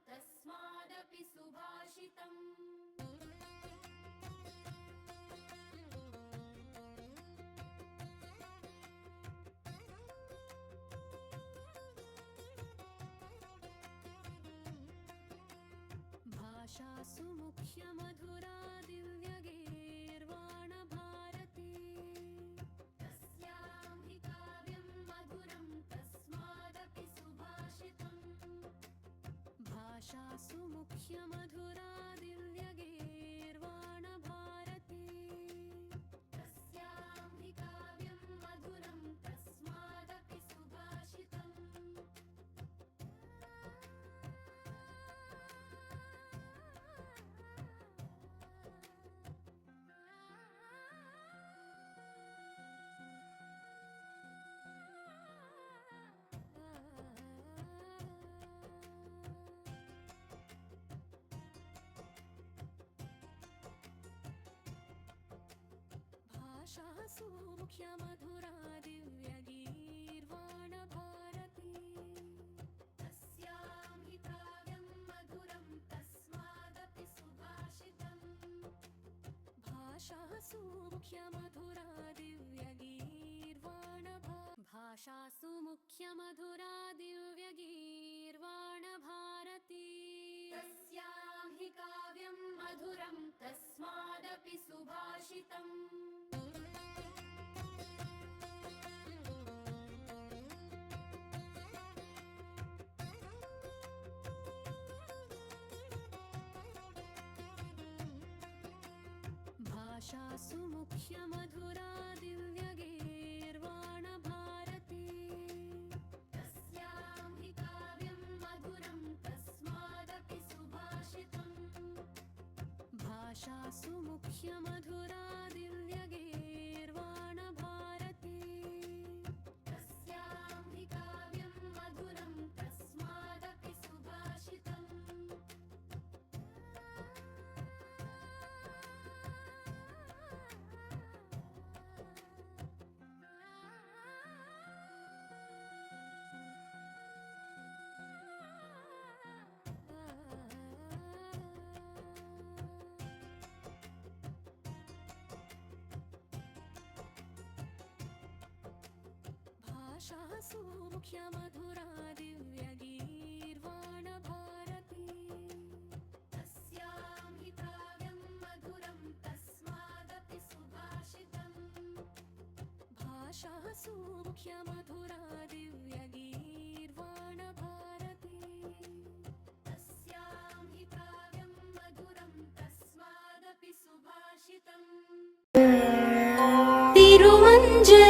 तस्मादपि सुभाषितम्। भाषासु मुख्यमधुरा दिव्यगीर्वाण भारती। तस्यां हि काव्यं मधुरं तस्मादपि सुभाषितम्। भाषासु मुख्यमधुरा दिव्यगीर्वाण भारती। तस्यां हि काव्यं मधुरं तस्मादपि सुभाषितम्। भाषासु मुख्यमधुरा दिव्यगीर्वाण भारती। तस्यां हि काव्यं मधुरं तस्मादपि सुभाषितम्। भाषासु मुख्यमधुरा दिव्यगीर्वाण भाषासु मुख्यमधुरा दिव्यगीर्वाण भारती। तस्यां हि काव्यं मधुरं तस्मादपि सुभाषितम्। भाषासु मुख्यमधुरा दिव्यगीर्वाण भारती। तस्यां हि काव्यं मधुरं तस्मादपि सुभाषितम्। भाषासु मुख्यमधुरा दिव्यगीर्वाण भारती। तस्यां हि काव्यं मधुरं तस्मादपि सुभाषितम्। भाषासु मुख्यमधुरा दिव्यगीर्वाण भारती। तस्यां हि काव्यं मधुरं तस्मादपि सुभाषितम्। भाषासु मुख्यमधुरा दिव्यगीर्वाण भारती। तस्यां हि काव्यं मधुरं तस्मादपि सुभाषितम्। तिरुमञ्जरी।